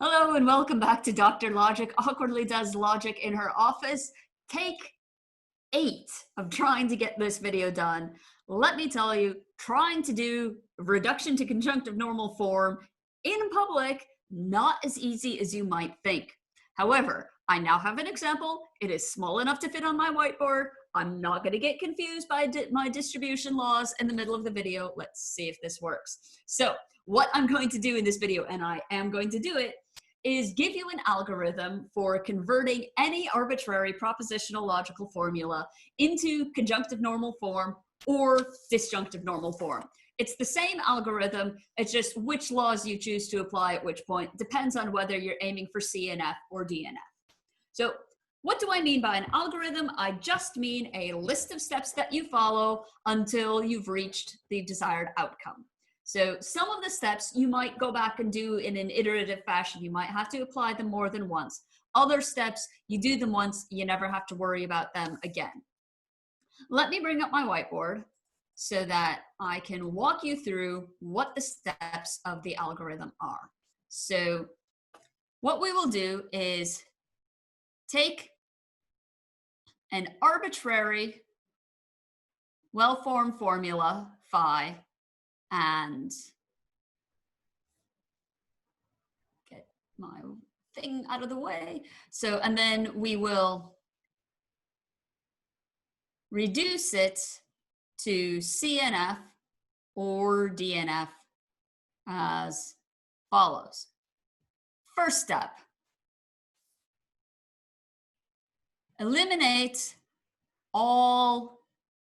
Hello and welcome back to Dr. Logic awkwardly does logic in her office. Take 8 of trying to get this video done. Let me tell you, trying to do reduction to conjunctive normal form in public, not as easy as you might think. However, I now have an example. It is small enough to fit on my whiteboard. I'm not going to get confused by my distribution laws in the middle of the video. Let's see if this works. So what I'm going to do in this video, and I am going to do it, is give you an algorithm for converting any arbitrary propositional logical formula into conjunctive normal form or disjunctive normal form. It's the same algorithm, it's just which laws you choose to apply at which point depends on whether you're aiming for CNF or DNF. So what do I mean by an algorithm? I just mean a list of steps that you follow until you've reached the desired outcome. So some of the steps you might go back and do in an iterative fashion. You might have to apply them more than once. Other steps, you do them once, you never have to worry about them again. Let me bring up my whiteboard so that I can walk you through what the steps of the algorithm are. So what we will do is take an arbitrary, well-formed formula, phi, and get my thing out of the way. So, and then we will reduce it to CNF or DNF as follows. First step, eliminate all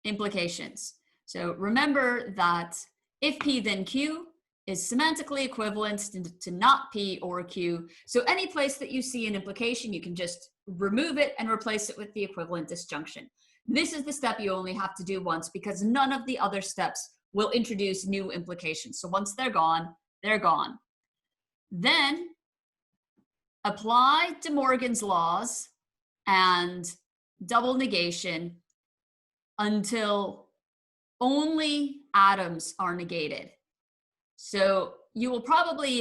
implications. So remember that if P then Q is semantically equivalent to not P or Q. So any place that you see an implication, you can just remove it and replace it with the equivalent disjunction. This is the step you only have to do once because none of the other steps will introduce new implications. So once they're gone, they're gone. Then apply De Morgan's laws and double negation until only atoms are negated. So you'll probably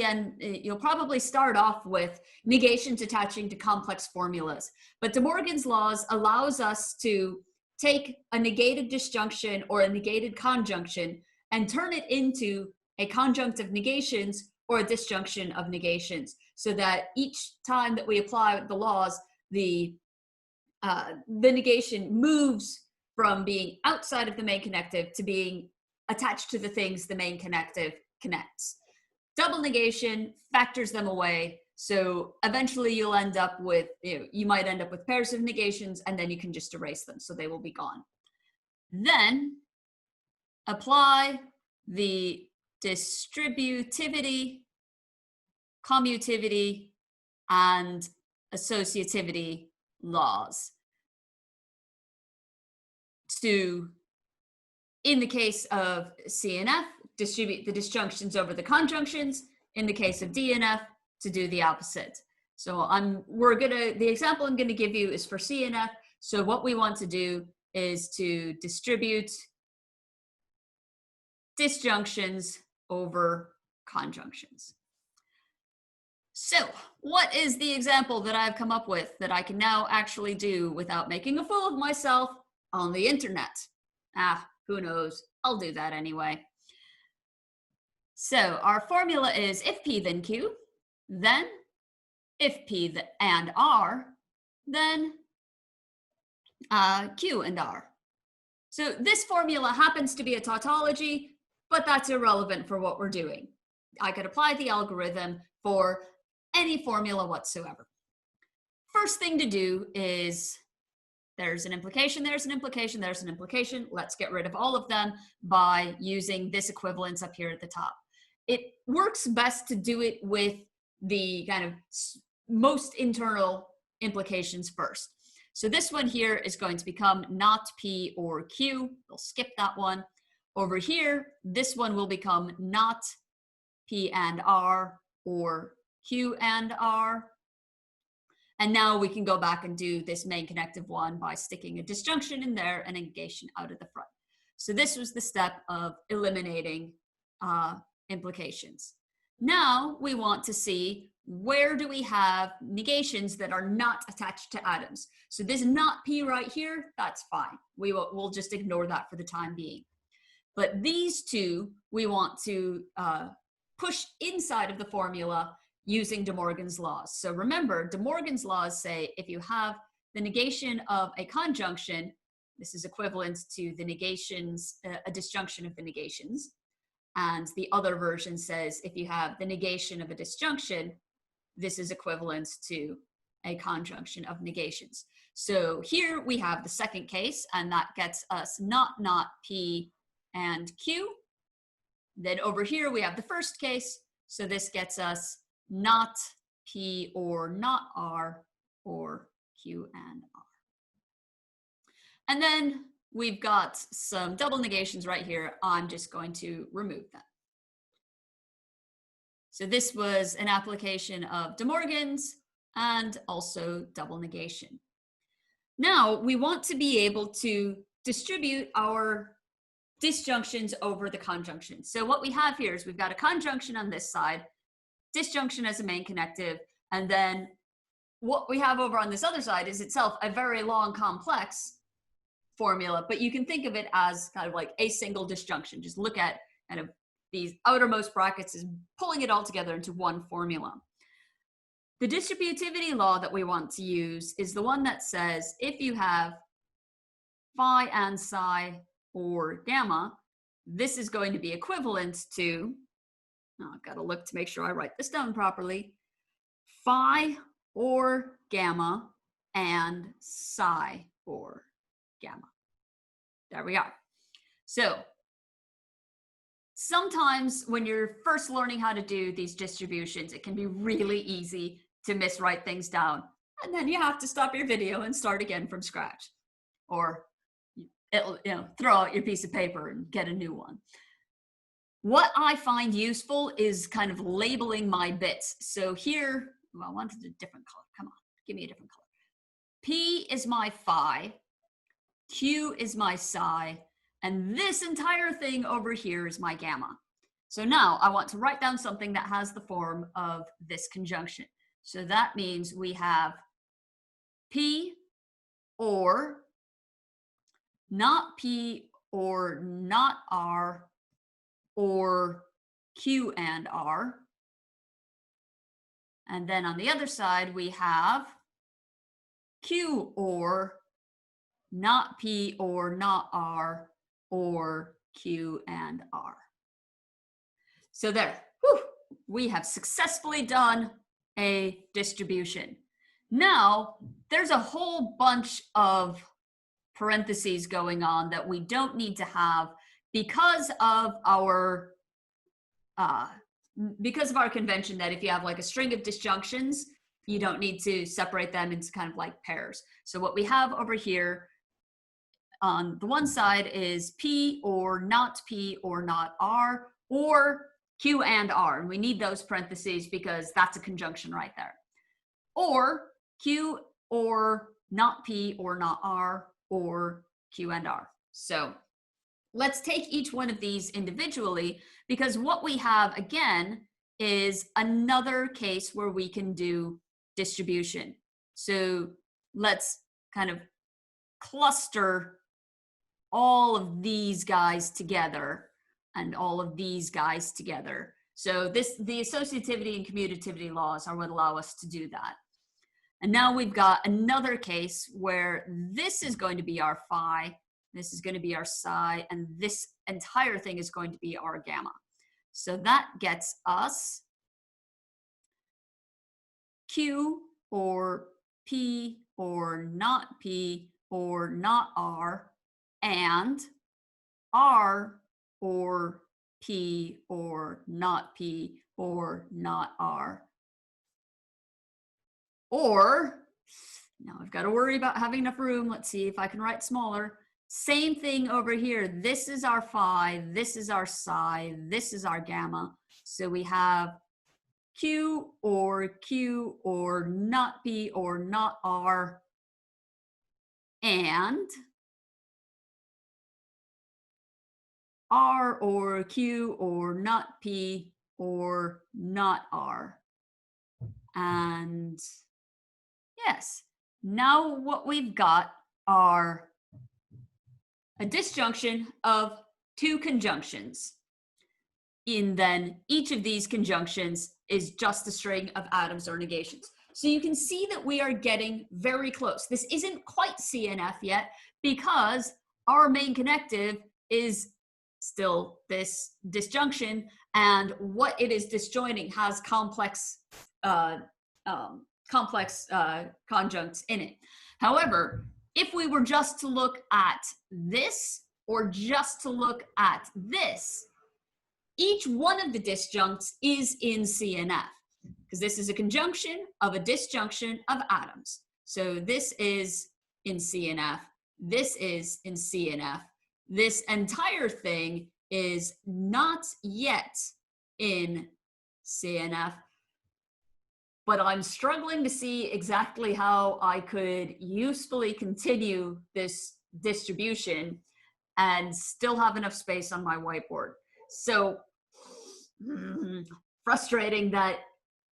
start off with negations attaching to complex formulas. But De Morgan's laws allows us to take a negated disjunction or a negated conjunction and turn it into a conjunct of negations or a disjunction of negations, so that each time that we apply the laws, the negation moves from being outside of the main connective to being attached to the things the main connective connects. Double negation factors them away. So eventually you'll end up with, you might end up with pairs of negations and then you can just erase them. So they will be gone. Then apply the distributivity, commutivity, and associativity laws to, in the case of CNF, distribute the disjunctions over the conjunctions. In the case of DNF, to do the opposite. So the example I'm gonna give you is for CNF. So what we want to do is to distribute disjunctions over conjunctions. So what is the example that I've come up with that I can now actually do without making a fool of myself on the internet? Who knows? I'll do that anyway. So our formula is if P then Q, then if P and R, then Q and R. So this formula happens to be a tautology, but that's irrelevant for what we're doing. I could apply the algorithm for any formula whatsoever. First thing to do is, there's an implication, there's an implication, there's an implication. Let's get rid of all of them by using this equivalence up here at the top. It works best to do it with the kind of most internal implications first. So this one here is going to become not P or Q. We'll skip that one. Over here, this one will become not P and R or Q and R. And now we can go back and do this main connective one by sticking a disjunction in there and a negation out of the front. So this was the step of eliminating implications. Now we want to see where do we have negations that are not attached to atoms. So this not P right here, that's fine. We'll just ignore that for the time being. But these two, we want to push inside of the formula using De Morgan's laws. So remember, De Morgan's laws say if you have the negation of a conjunction, this is equivalent to the negations, a disjunction of the negations. And the other version says if you have the negation of a disjunction, this is equivalent to a conjunction of negations. So here we have the second case, and that gets us not P and Q. Then over here we have the first case, so this gets us not P or not R, or Q and R. And then we've got some double negations right here. I'm just going to remove them. So this was an application of De Morgan's and also double negation. Now we want to be able to distribute our disjunctions over the conjunction. So what we have here is we've got a conjunction on this side, disjunction as a main connective, and then what we have over on this other side is itself a very long complex formula, but you can think of it as kind of like a single disjunction. Just look at kind of these outermost brackets is pulling it all together into one formula. The distributivity law that we want to use is the one that says if you have phi and psi or gamma, this is going to be equivalent to, I've got to look to make sure I write this down properly, phi or gamma and psi or gamma. There we are. So sometimes when you're first learning how to do these distributions, it can be really easy to miswrite things down. And then you have to stop your video and start again from scratch. Or it'll, throw out your piece of paper and get a new one. What I find useful is kind of labeling my bits. So here, well, I wanted a different color. Come on, give me a different color. P is my phi, Q is my psi, and this entire thing over here is my gamma. So now I want to write down something that has the form of this conjunction. So that means we have P or not P or not R or Q and R. And then on the other side, we have Q or not P or not R or Q and R. So there, we have successfully done a distribution. Now, there's a whole bunch of parentheses going on that we don't need to have because of our convention that if you have like a string of disjunctions, you don't need to separate them into kind of like pairs. So what we have over here on the one side is P or not R or Q and R. And we need those parentheses because that's a conjunction right there. Or Q or not P or not R or Q and R. So let's take each one of these individually because what we have again is another case where we can do distribution. So let's kind of cluster all of these guys together and all of these guys together. So the associativity and commutativity laws are what allow us to do that. And now we've got another case where this is going to be our phi, this is going to be our psi, and this entire thing is going to be our gamma. So that gets us Q or P or not R and R or P or not R. Or, now I've got to worry about having enough room. Let's see if I can write smaller. Same thing over here. This is our phi, this is our psi, this is our gamma. So we have Q or not P or not R, and R or Q or not P or not R. And yes, now what we've got are a disjunction of two conjunctions. And then each of these conjunctions is just a string of atoms or negations. So you can see that we are getting very close. This isn't quite CNF yet because our main connective is still this disjunction, and what it is disjoining has complex conjuncts in it. However, if we were just to look at this or just to look at this, each one of the disjuncts is in CNF because this is a conjunction of a disjunction of atoms. So this is in CNF, this is in CNF. This entire thing is not yet in CNF, but I'm struggling to see exactly how I could usefully continue this distribution and still have enough space on my whiteboard. So frustrating that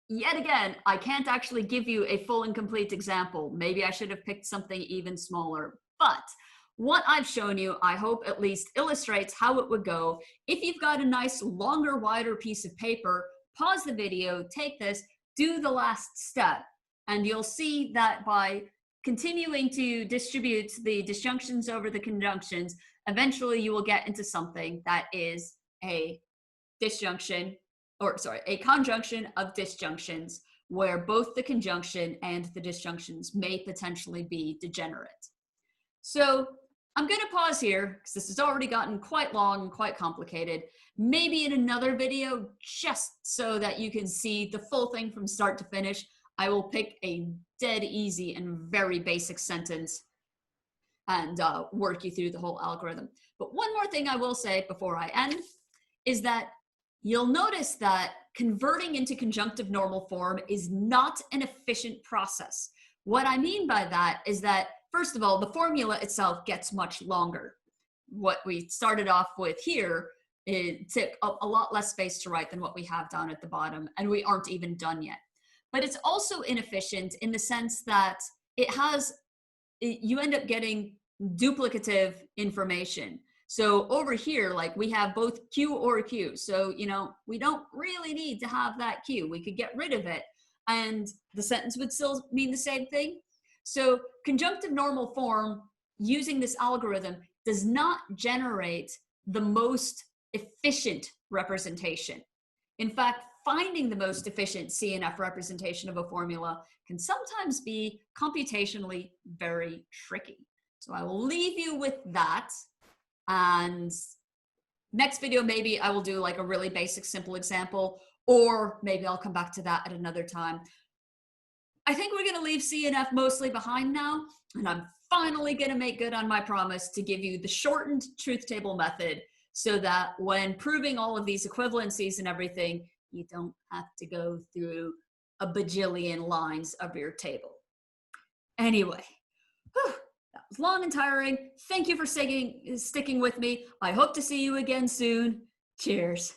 yet again, I can't actually give you a full and complete example. Maybe I should have picked something even smaller, but what I've shown you, I hope at least illustrates how it would go. If you've got a nice longer, wider piece of paper, pause the video, take this, do the last step, and you'll see that by continuing to distribute the disjunctions over the conjunctions, eventually you will get into something that is a disjunction, or sorry, a conjunction of disjunctions where both the conjunction and the disjunctions may potentially be degenerate. So I'm going to pause here because this has already gotten quite long and quite complicated. Maybe in another video, just so that you can see the full thing from start to finish, I will pick a dead easy and very basic sentence and work you through the whole algorithm. But one more thing I will say before I end is that you'll notice that converting into conjunctive normal form is not an efficient process. What I mean by that is that, first of all, the formula itself gets much longer. What we started off with here, it took a lot less space to write than what we have down at the bottom, and we aren't even done yet. But it's also inefficient in the sense that you end up getting duplicative information. So over here, like we have both Q or Q. So, we don't really need to have that Q. We could get rid of it and the sentence would still mean the same thing. So conjunctive normal form using this algorithm does not generate the most efficient representation. In fact, finding the most efficient CNF representation of a formula can sometimes be computationally very tricky. So I will leave you with that. And next video, maybe I will do like a really basic, simple example, or maybe I'll come back to that at another time. I think we're going to leave CNF mostly behind now, and I'm finally going to make good on my promise to give you the shortened truth table method so that when proving all of these equivalencies and everything, you don't have to go through a bajillion lines of your table. Anyway, that was long and tiring. Thank you for sticking with me. I hope to see you again soon. Cheers.